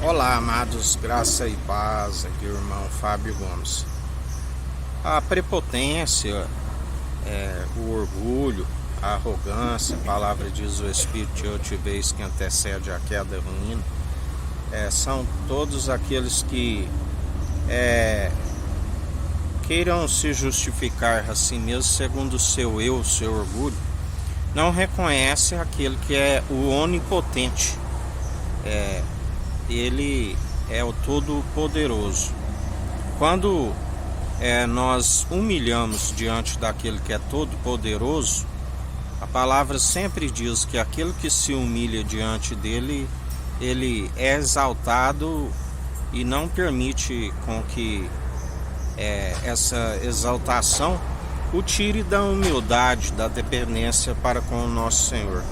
Olá, amados, graça e paz, aqui o irmão Fábio Gomes. A prepotência, o orgulho, a arrogância, a palavra diz: o espírito de altivez que antecede a queda e ruína, são todos aqueles que queiram se justificar a si mesmo segundo o seu eu, o seu orgulho, não reconhece aquele que é o onipotente. Ele é o Todo-Poderoso. Quando nós humilhamos diante daquele que é Todo-Poderoso, a palavra sempre diz que aquele que se humilha diante dele, ele é exaltado e não permite com que essa exaltação o tire da humildade, da dependência para com o nosso Senhor.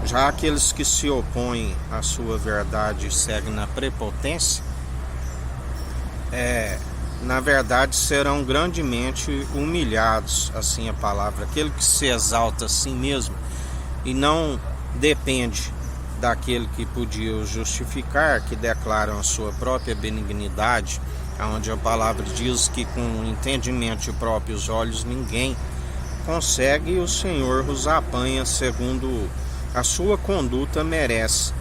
Já aqueles que se opõem à sua verdade e seguem na prepotência, na verdade serão grandemente humilhados, assim a palavra. Aquele que se exalta a si mesmo e não depende daquele que podia o justificar, que declaram a sua própria benignidade, onde a palavra diz que com o entendimento de próprios olhos ninguém consegue, e o Senhor os apanha segundo a sua conduta merece,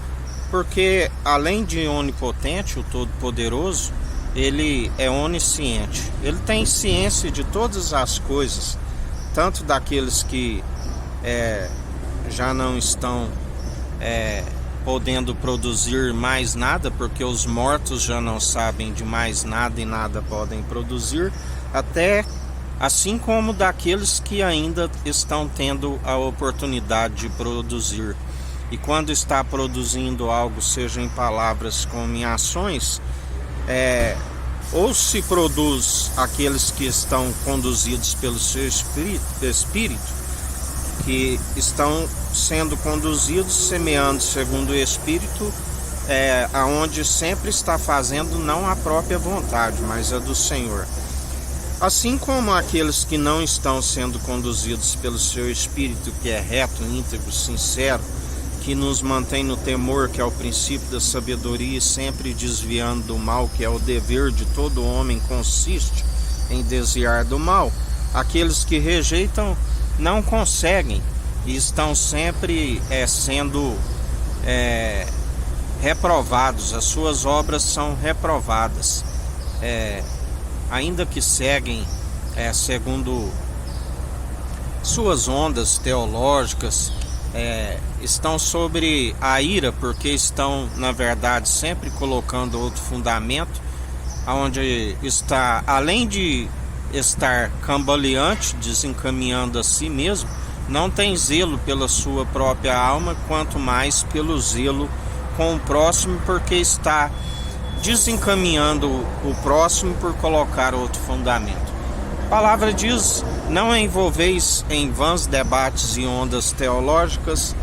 porque além de onipotente, o Todo-Poderoso, ele é onisciente, ele tem ciência de todas as coisas, tanto daqueles que já não estão podendo produzir mais nada, porque os mortos já não sabem de mais nada e nada podem produzir, até assim como daqueles que ainda estão tendo a oportunidade de produzir. E quando está produzindo algo, seja em palavras como em ações, ou se produz aqueles que estão conduzidos pelo seu espírito, que estão sendo conduzidos, semeando segundo o Espírito, aonde sempre está fazendo não a própria vontade, mas a do Senhor. Assim como aqueles que não estão sendo conduzidos pelo seu Espírito, que é reto, íntegro, sincero, que nos mantém no temor, que é o princípio da sabedoria, e sempre desviando do mal, que é o dever de todo homem, consiste em desviar do mal. Aqueles que rejeitam não conseguem e estão sempre sendo reprovados, as suas obras são reprovadas, ainda que seguem segundo suas ondas teológicas, estão sobre a ira, porque estão, na verdade, sempre colocando outro fundamento, onde está, além de estar cambaleante, desencaminhando a si mesmo, não tem zelo pela sua própria alma, quanto mais pelo zelo com o próximo, porque está desencaminhando o próximo por colocar outro fundamento. A palavra diz: não envolveis em vãs debates e ondas teológicas,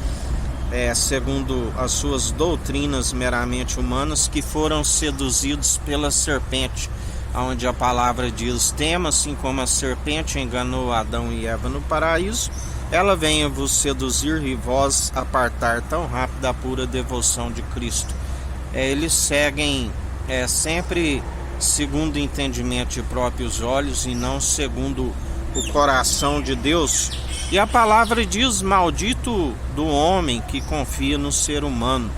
segundo as suas doutrinas meramente humanas, que foram seduzidos pela serpente, onde a palavra diz: tema, assim como a serpente enganou Adão e Eva no paraíso, ela venha vos seduzir e vós apartar tão rápido a pura devoção de Cristo. Eles seguem sempre segundo o entendimento de próprios olhos e não segundo o coração de Deus. E a palavra diz: maldito do homem que confia no ser humano,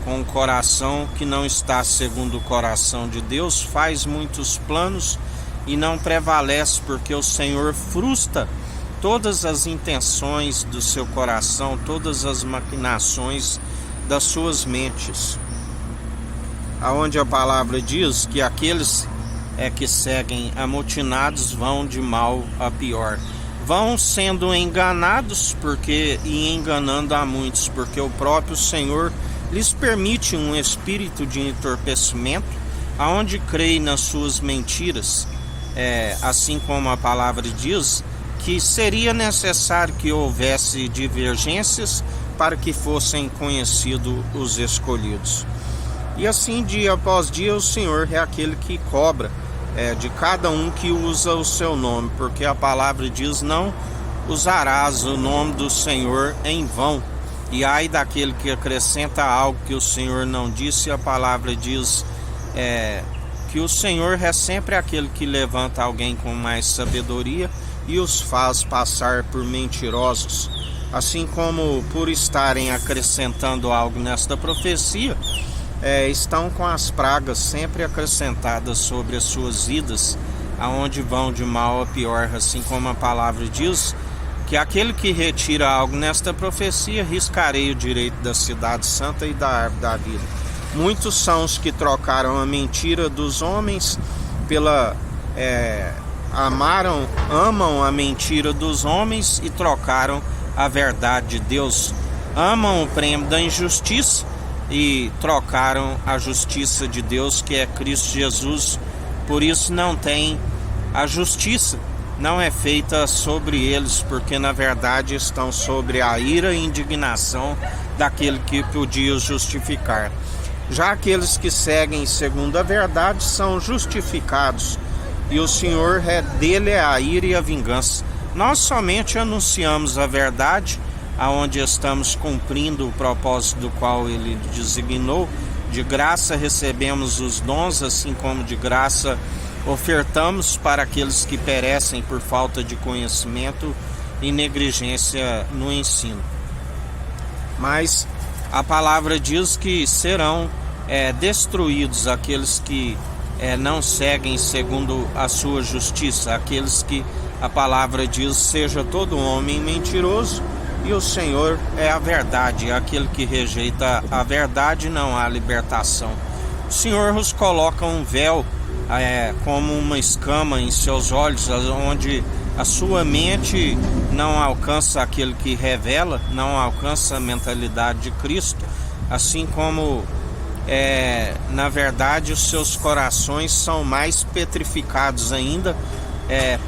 com o coração que não está segundo o coração de Deus, faz muitos planos e não prevalece, porque o Senhor frustra todas as intenções do seu coração, todas as maquinações das suas mentes. Aonde a palavra diz que aqueles que seguem amotinados vão de mal a pior, vão sendo enganados e enganando a muitos, porque o próprio Senhor lhes permite um espírito de entorpecimento, aonde creem nas suas mentiras, assim como a palavra diz que seria necessário que houvesse divergências para que fossem conhecidos os escolhidos. E assim, dia após dia, o Senhor é aquele que cobra de cada um que usa o seu nome, porque a palavra diz: não usarás o nome do Senhor em vão. E ai daquele que acrescenta algo que o Senhor não disse. A palavra diz que o Senhor é sempre aquele que levanta alguém com mais sabedoria e os faz passar por mentirosos. Assim como por estarem acrescentando algo nesta profecia, estão com as pragas sempre acrescentadas sobre as suas vidas, aonde vão de mal a pior, assim como a palavra diz que aquele que retira algo nesta profecia riscarei o direito da cidade santa e da árvore da vida. Muitos são os que trocaram a mentira dos homens amam a mentira dos homens e trocaram a verdade de Deus. Amam o prêmio da injustiça e trocaram a justiça de Deus, que é Cristo Jesus. Por isso não tem a justiça, não é feita sobre eles, porque na verdade estão sobre a ira e indignação daquele que podia os justificar. Já aqueles que seguem segundo a verdade são justificados, e o Senhor dele é a ira e a vingança. Nós somente anunciamos a verdade, aonde estamos cumprindo o propósito do qual ele designou. De graça recebemos os dons, assim como de graça ofertamos para aqueles que perecem por falta de conhecimento e negligência no ensino. Mas a palavra diz que serão destruídos aqueles que não seguem segundo a sua justiça, aqueles que a palavra diz seja todo homem mentiroso e o Senhor é a verdade. Aquele que rejeita a verdade não há libertação. O Senhor os coloca um véu como uma escama em seus olhos, onde a sua mente não alcança aquele que revela, não alcança a mentalidade de Cristo, assim como na verdade os seus corações são mais petrificados ainda,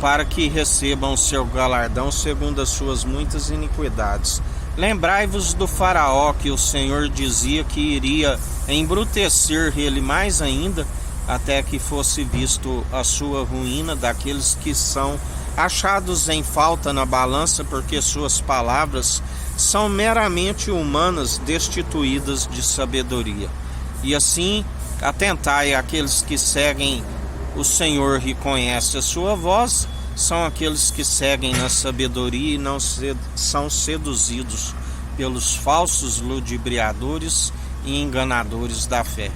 para que recebam o seu galardão segundo as suas muitas iniquidades. Lembrai-vos do faraó, que o Senhor dizia que iria embrutecer ele mais ainda, até que fosse visto a sua ruína, daqueles que são achados em falta na balança, porque suas palavras são meramente humanas, destituídas de sabedoria. E assim, atentai àqueles que seguem o Senhor e conhecem a sua voz, são aqueles que seguem na sabedoria e não são seduzidos pelos falsos ludibriadores e enganadores da fé.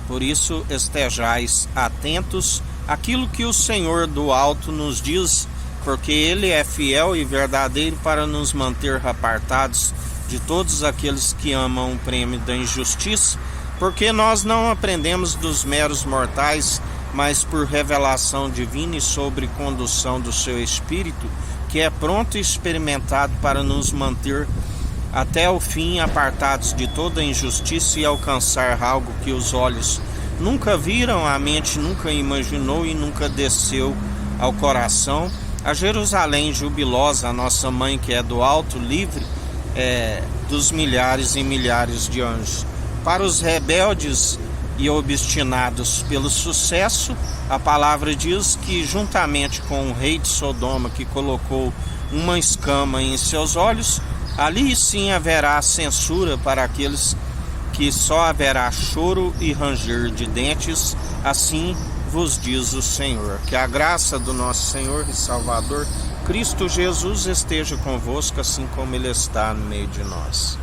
Por isso estejais atentos àquilo que o Senhor do alto nos diz, porque Ele é fiel e verdadeiro para nos manter apartados de todos aqueles que amam o prêmio da injustiça, porque nós não aprendemos dos meros mortais, mas por revelação divina e sobre condução do seu Espírito, que é pronto e experimentado para nos manter até o fim apartados de toda injustiça e alcançar algo que os olhos nunca viram, a mente nunca imaginou e nunca desceu ao coração. A Jerusalém jubilosa, a nossa mãe que é do alto, livre dos milhares e milhares de anjos. Para os rebeldes e obstinados pelo sucesso, a palavra diz que juntamente com o rei de Sodoma, que colocou uma escama em seus olhos, ali sim haverá censura para aqueles que só haverá choro e ranger de dentes, assim vos diz o Senhor. Que a graça do nosso Senhor e Salvador Cristo Jesus esteja convosco, assim como Ele está no meio de nós.